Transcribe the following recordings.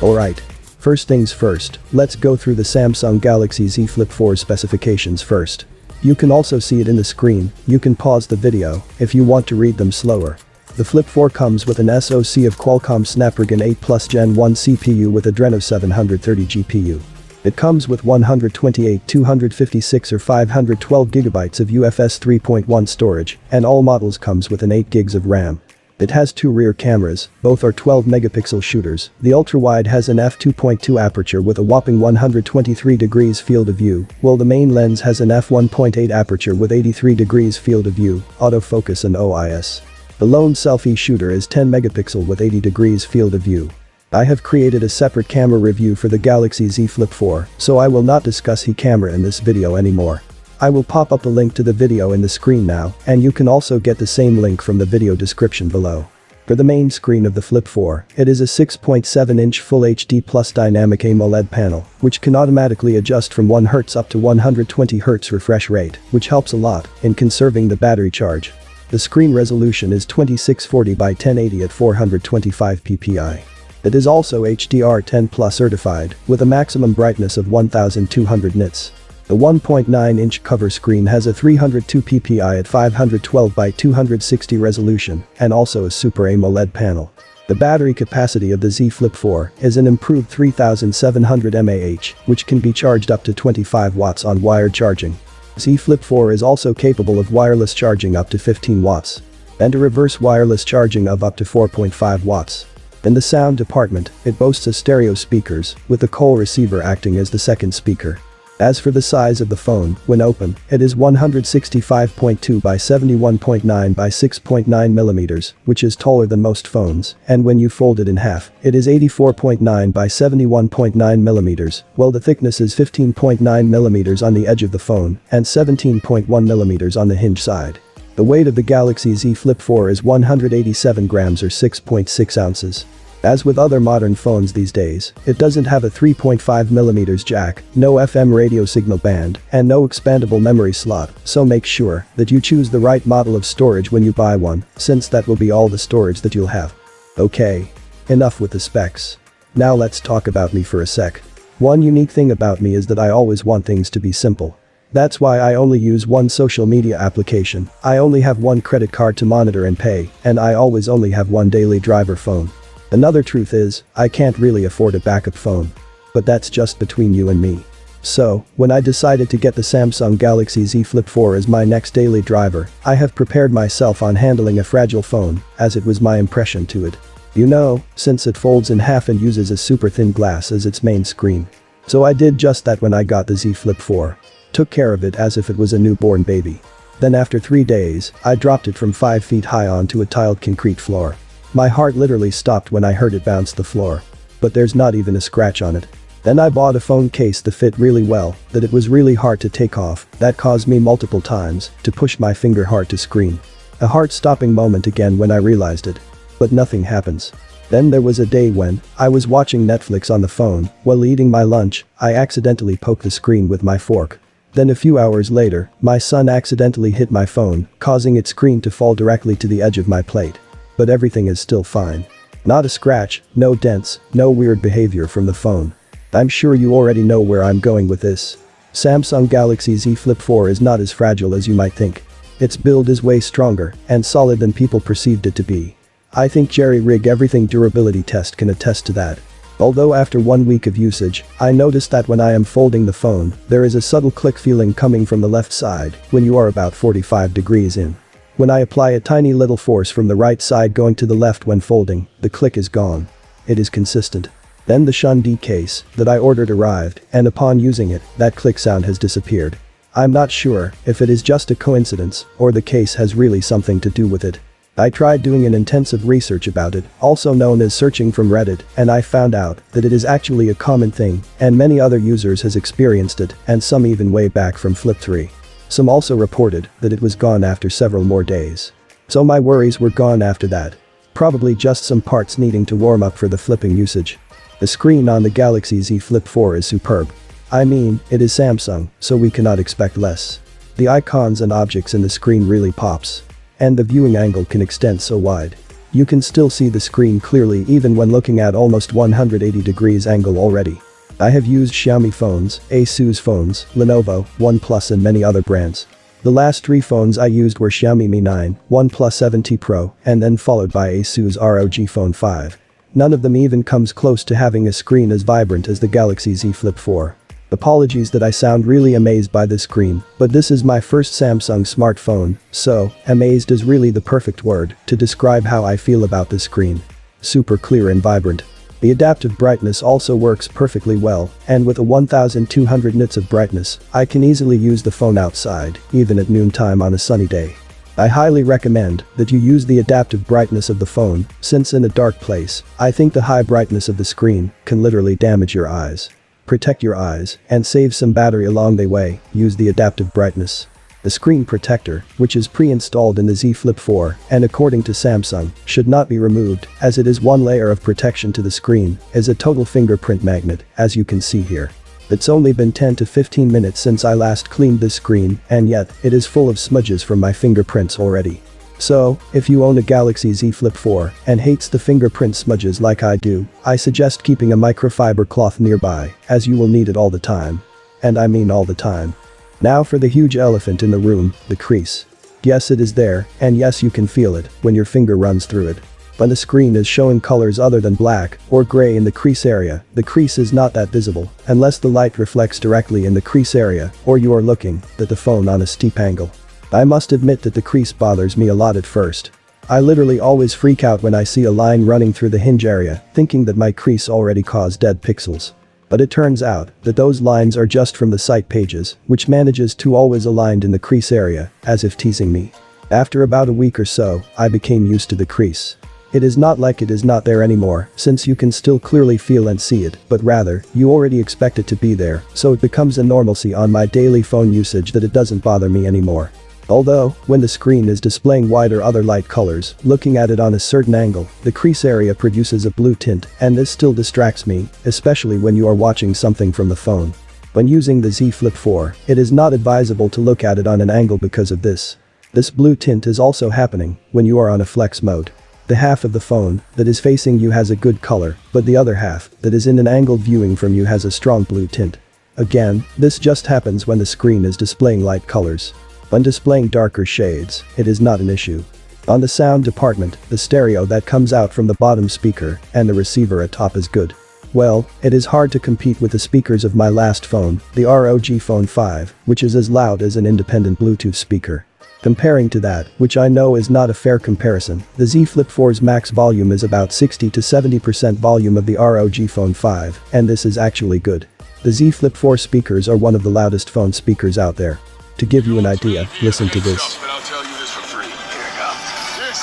Alright. First things first, let's go through the Samsung Galaxy Z Flip 4 specifications first. You can also see it in the screen. You can pause the video if you want to read them slower. The Flip 4 comes with an SoC of Qualcomm Snapdragon 8 Plus Gen 1 CPU with Adreno 730 GPU. It comes with 128, 256 or 512GB of UFS 3.1 storage, and all models comes with an 8GB of RAM. It has two rear cameras, both are 12-megapixel shooters. The ultra-wide has an f2.2 aperture with a whopping 123 degrees field of view, while the main lens has an f1.8 aperture with 83 degrees field of view, autofocus and OIS. The lone selfie shooter is 10 megapixel with 80 degrees field of view. I have created a separate camera review for the Galaxy Z Flip 4, so I will not discuss the camera in this video anymore. I will pop up a link to the video in the screen now, and you can also get the same link from the video description below. For the main screen of the Flip 4, it is a 6.7-inch Full HD Plus Dynamic AMOLED panel, which can automatically adjust from 1Hz up to 120Hz refresh rate, which helps a lot in conserving the battery charge. The screen resolution is 2640 by 1080 at 425 ppi. It is also HDR10 Plus certified, with a maximum brightness of 1200 nits. The 1.9-inch cover screen has a 302 ppi at 512 by 260 resolution and also a Super AMOLED panel. The battery capacity of the Z Flip 4 is an improved 3700 mAh, which can be charged up to 25 watts on wired charging. Z Flip 4 is also capable of wireless charging up to 15 watts and a reverse wireless charging of up to 4.5 watts. In the sound department, it boasts a stereo speakers, with the Cole receiver acting as the second speaker. As for the size of the phone, when open, it is 165.2 by 71.9 by 6.9mm, which is taller than most phones, and when you fold it in half, it is 84.9 by 71.9mm, while the thickness is 15.9mm on the edge of the phone and 17.1mm on the hinge side. The weight of the Galaxy Z Flip 4 is 187 grams or 6.6 ounces. As with other modern phones these days, it doesn't have a 3.5mm jack, no FM radio signal band, and no expandable memory slot, so make sure that you choose the right model of storage when you buy one, since that will be all the storage that you'll have. Okay. Enough with the specs. Now let's talk about me for a sec. One unique thing about me is that I always want things to be simple. That's why I only use one social media application, I only have one credit card to monitor and pay, and I always only have one daily driver phone. Another truth is, I can't really afford a backup phone. But that's just between you and me. So, when I decided to get the Samsung Galaxy Z Flip 4 as my next daily driver, I have prepared myself on handling a fragile phone, as it was my impression to it. You know, since it folds in half and uses a super thin glass as its main screen. So I did just that when I got the Z Flip 4. Took care of it as if it was a newborn baby. Then after 3 days, I dropped it from 5 feet high onto a tiled concrete floor. My heart literally stopped when I heard it bounce the floor. But there's not even a scratch on it. Then I bought a phone case that fit really well, that it was really hard to take off, that caused me multiple times to push my finger hard to screen. A heart-stopping moment again when I realized it. But nothing happens. Then there was a day when I was watching Netflix on the phone, while eating my lunch, I accidentally poked the screen with my fork. Then a few hours later, my son accidentally hit my phone, causing its screen to fall directly to the edge of my plate. But everything is still fine. Not a scratch, no dents, no weird behavior from the phone. I'm sure you already know where I'm going with this. Samsung Galaxy Z Flip 4 is not as fragile as you might think. Its build is way stronger and solid than people perceived it to be. I think Jerry-Rig Everything durability test can attest to that. Although after 1 week of usage, I noticed that when I am folding the phone, there is a subtle click feeling coming from the left side when you are about 45 degrees in. When I apply a tiny little force from the right side going to the left when folding, the click is gone. It is consistent. Then the GENIE case that I ordered arrived, and upon using it, that click sound has disappeared. I'm not sure if it is just a coincidence or the case has really something to do with it. I tried doing an intensive research about it, also known as searching from Reddit, and I found out that it is actually a common thing and many other users has experienced it, and some even way back from Flip 3. Some also reported that it was gone after several more days. So my worries were gone after that. Probably just some parts needing to warm up for the flipping usage. The screen on the Galaxy Z Flip 4 is superb. I mean, it is Samsung, so we cannot expect less. The icons and objects in the screen really pops. And the viewing angle can extend so wide. You can still see the screen clearly even when looking at almost 180 degrees angle already. I have used Xiaomi phones, Asus phones, Lenovo, OnePlus and many other brands. The last 3 phones I used were Xiaomi Mi 9, OnePlus 7T Pro, and then followed by Asus ROG Phone 5. None of them even comes close to having a screen as vibrant as the Galaxy Z Flip 4. Apologies that I sound really amazed by this screen, but this is my first Samsung smartphone, so, amazed is really the perfect word to describe how I feel about this screen. Super clear and vibrant. The adaptive brightness also works perfectly well, and with a 1200 nits of brightness, I can easily use the phone outside, even at noontime on a sunny day. I highly recommend that you use the adaptive brightness of the phone, since in a dark place, I think the high brightness of the screen can literally damage your eyes. Protect your eyes and save some battery along the way, use the adaptive brightness. The screen protector, which is pre-installed in the Z Flip 4 and according to Samsung, should not be removed as it is one layer of protection to the screen, is a total fingerprint magnet, as you can see here. It's only been 10 to 15 minutes since I last cleaned this screen and yet it is full of smudges from my fingerprints already. So, if you own a Galaxy Z Flip 4 and hates the fingerprint smudges like I do, I suggest keeping a microfiber cloth nearby, as you will need it all the time. And I mean all the time. Now for the huge elephant in the room, the crease. Yes, it is there, and yes, you can feel it when your finger runs through it. When the screen is showing colors other than black or gray in the crease area, the crease is not that visible unless the light reflects directly in the crease area or you are looking at the phone on a steep angle. I must admit that the crease bothers me a lot at first. I literally always freak out when I see a line running through the hinge area, thinking that my crease already caused dead pixels. But it turns out that those lines are just from the site pages, which manages to always aligned in the crease area, as if teasing me. After about a week or so, I became used to the crease. It is not like it is not there anymore, since you can still clearly feel and see it, but rather, you already expect it to be there, so it becomes a normalcy on my daily phone usage that it doesn't bother me anymore. Although, when the screen is displaying white or other light colors, looking at it on a certain angle, the crease area produces a blue tint and this still distracts me, especially when you are watching something from the phone. When using the Z Flip 4, it is not advisable to look at it on an angle because of this. This blue tint is also happening when you are on a flex mode. The half of the phone that is facing you has a good color, but the other half that is in an angled viewing from you has a strong blue tint. Again, this just happens when the screen is displaying light colors. When displaying darker shades, it is not an issue. On the sound department, the stereo that comes out from the bottom speaker and the receiver atop is good. Well, it is hard to compete with the speakers of my last phone, the ROG Phone 5, which is as loud as an independent Bluetooth speaker. Comparing to that, which I know is not a fair comparison, the Z Flip 4's max volume is about 60 to 70% volume of the ROG Phone 5, and this is actually good. The Z Flip 4 speakers are one of the loudest phone speakers out there. To give you an idea, listen to this. I'll tell you this for free. Here it comes. This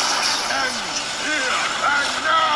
ends here and now.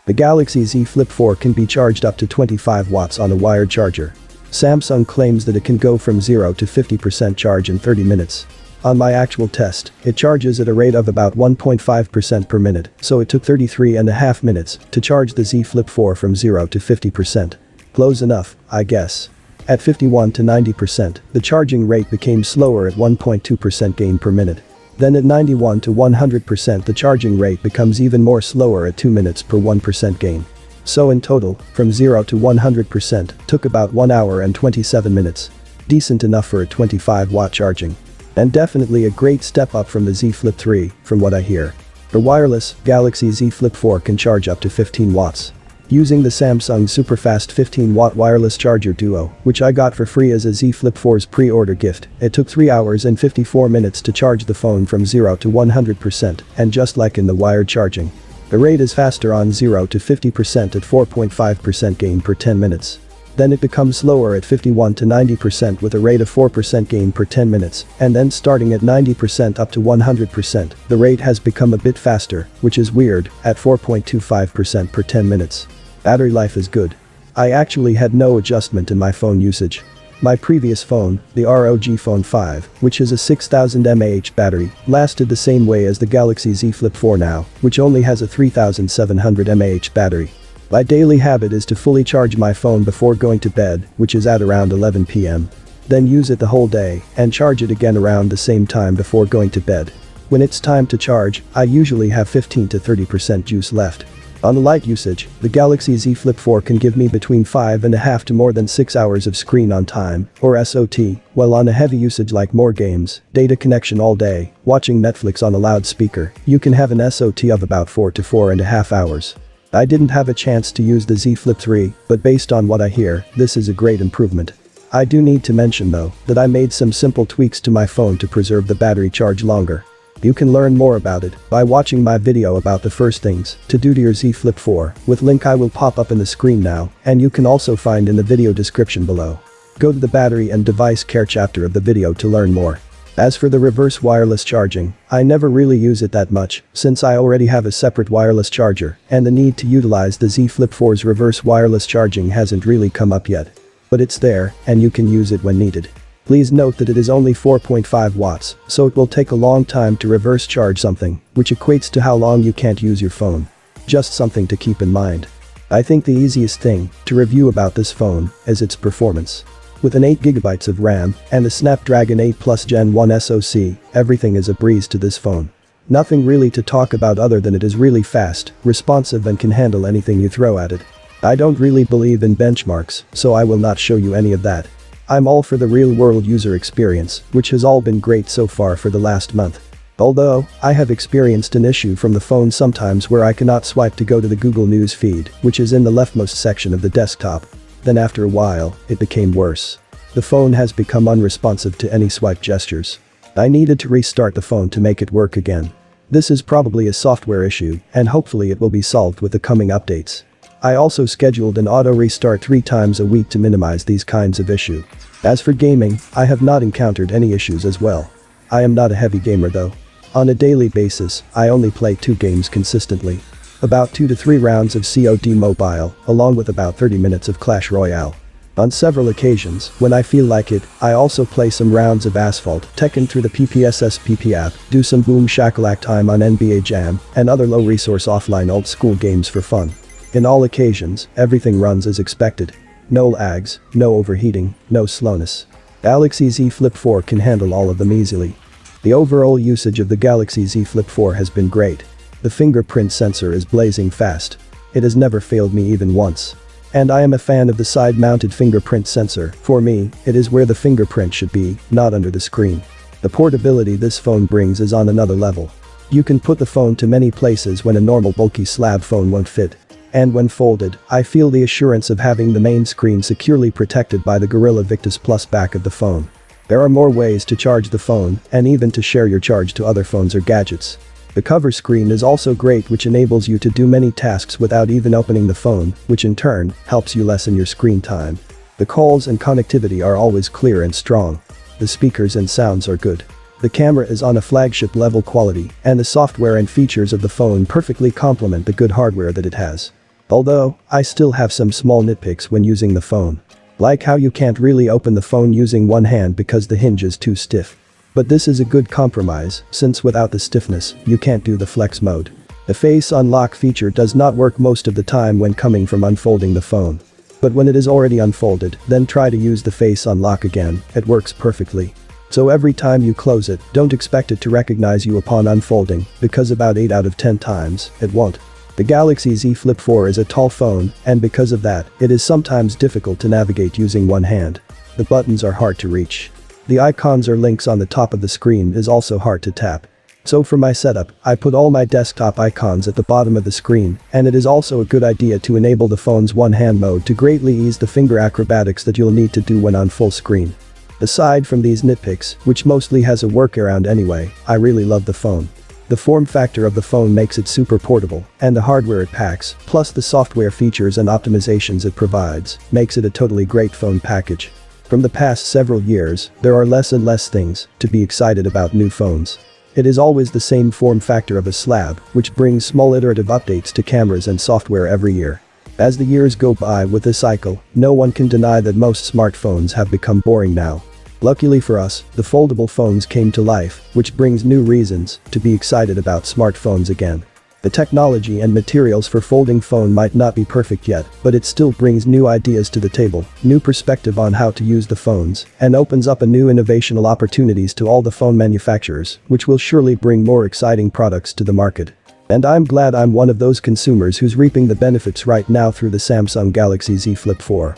The Galaxy Z Flip 4 can be charged up to 25 watts on a wired charger. Samsung claims that it can go from 0 to 50% charge in 30 minutes. On my actual test, it charges at a rate of about 1.5% per minute, so it took 33.5 minutes to charge the Z Flip 4 from 0 to 50%. Close enough, I guess. At 51 to 90%, the charging rate became slower at 1.2% gain per minute. Then at 91 to 100% the charging rate becomes even more slower at 2 minutes per 1% gain. So in total, from 0 to 100% took about 1 hour and 27 minutes. Decent enough for a 25 watt charging. And definitely a great step up from the Z Flip 3, from what I hear. For wireless, Galaxy Z Flip 4 can charge up to 15 watts. Using the Samsung superfast 15-watt wireless charger duo, which I got for free as a Z Flip 4's pre-order gift, it took 3 hours and 54 minutes to charge the phone from 0 to 100%, and just like in the wired charging. The rate is faster on 0 to 50% at 4.5% gain per 10 minutes. Then it becomes slower at 51 to 90% with a rate of 4% gain per 10 minutes, and then starting at 90% up to 100%, the rate has become a bit faster, which is weird, at 4.25% per 10 minutes. Battery life is good. I actually had no adjustment in my phone usage. My previous phone, the ROG Phone 5, which is a 6000 mAh battery, lasted the same way as the Galaxy Z Flip 4 now, which only has a 3700 mAh battery. My daily habit is to fully charge my phone before going to bed, which is at around 11 p.m. Then use it the whole day, and charge it again around the same time before going to bed. When it's time to charge, I usually have 15 to 30% juice left. On the light usage, the Galaxy Z Flip 4 can give me between 5.5 to more than 6 hours of screen on time, or SOT, while on a heavy usage like more games, data connection all day, watching Netflix on a loudspeaker, you can have an SOT of about 4 to 4.5 hours. I didn't have a chance to use the Z Flip 3, but based on what I hear, this is a great improvement. I do need to mention though, that I made some simple tweaks to my phone to preserve the battery charge longer. You can learn more about it by watching my video about the first things to do to your Z Flip 4, with link I will pop up in the screen now, and you can also find in the video description below. Go to the battery and device care chapter of the video to learn more. As for the reverse wireless charging, I never really use it that much, since I already have a separate wireless charger, and the need to utilize the Z Flip 4's reverse wireless charging hasn't really come up yet. But it's there, and you can use it when needed. Please note that it is only 4.5 watts, so it will take a long time to reverse charge something, which equates to how long you can't use your phone. Just something to keep in mind. I think the easiest thing to review about this phone is its performance. With an 8GB of RAM and a Snapdragon 8 Plus Gen 1 SoC, everything is a breeze to this phone. Nothing really to talk about other than it is really fast, responsive and can handle anything you throw at it. I don't really believe in benchmarks, so I will not show you any of that. I'm all for the real-world user experience, which has all been great so far for the last month. Although, I have experienced an issue from the phone sometimes where I cannot swipe to go to the Google News feed, which is in the leftmost section of the desktop. Then after a while, it became worse. The phone has become unresponsive to any swipe gestures. I needed to restart the phone to make it work again. This is probably a software issue, and hopefully it will be solved with the coming updates. I also scheduled an auto restart 3 times a week to minimize these kinds of issues. As for gaming, I have not encountered any issues as well. I am not a heavy gamer though. On a daily basis, I only play 2 games consistently. About 2 to 3 rounds of COD Mobile, along with about 30 minutes of Clash Royale. On several occasions, when I feel like it, I also play some rounds of Asphalt, Tekken through the PPSSPP app, do some Boom Shakalak time on NBA Jam, and other low-resource offline old-school games for fun. In all occasions, everything runs as expected. No lags, no overheating, no slowness. Galaxy Z Flip 4 can handle all of them easily. The overall usage of the Galaxy Z Flip 4 has been great. The fingerprint sensor is blazing fast. It has never failed me even once. And I am a fan of the side-mounted fingerprint sensor. For me, it is where the fingerprint should be, not under the screen. The portability this phone brings is on another level. You can put the phone to many places when a normal bulky slab phone won't fit. And when folded, I feel the assurance of having the main screen securely protected by the Gorilla Victus Plus back of the phone. There are more ways to charge the phone, and even to share your charge to other phones or gadgets. The cover screen is also great, which enables you to do many tasks without even opening the phone, which in turn helps you lessen your screen time. The calls and connectivity are always clear and strong. The speakers and sounds are good. The camera is on a flagship level quality, and the software and features of the phone perfectly complement the good hardware that it has. Although, I still have some small nitpicks when using the phone. Like how you can't really open the phone using one hand because the hinge is too stiff. But this is a good compromise, since without the stiffness, you can't do the flex mode. The face unlock feature does not work most of the time when coming from unfolding the phone. But when it is already unfolded, then try to use the face unlock again, it works perfectly. So every time you close it, don't expect it to recognize you upon unfolding, because about 8 out of 10 times, it won't. The Galaxy Z Flip 4 is a tall phone, and because of that, it is sometimes difficult to navigate using one hand. The buttons are hard to reach. The icons or links on the top of the screen is also hard to tap. So for my setup, I put all my desktop icons at the bottom of the screen, and it is also a good idea to enable the phone's one-hand mode to greatly ease the finger acrobatics that you'll need to do when on full screen. Aside from these nitpicks, which mostly has a workaround anyway, I really love the phone. The form factor of the phone makes it super portable, and the hardware it packs, plus the software features and optimizations it provides, makes it a totally great phone package. From the past several years, there are less and less things to be excited about new phones. It is always the same form factor of a slab, which brings small iterative updates to cameras and software every year. As the years go by with this cycle, no one can deny that most smartphones have become boring now. Luckily for us, the foldable phones came to life, which brings new reasons to be excited about smartphones again. The technology and materials for folding phone might not be perfect yet, but it still brings new ideas to the table, new perspective on how to use the phones, and opens up a new innovational opportunities to all the phone manufacturers, which will surely bring more exciting products to the market. And I'm glad I'm one of those consumers who's reaping the benefits right now through the Samsung Galaxy Z Flip 4.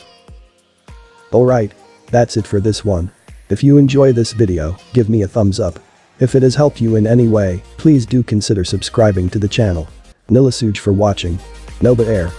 Alright, that's it for this one. If you enjoy this video, give me a thumbs up. If it has helped you in any way, please do consider subscribing to the channel. Nilasuj for watching. Nova Air.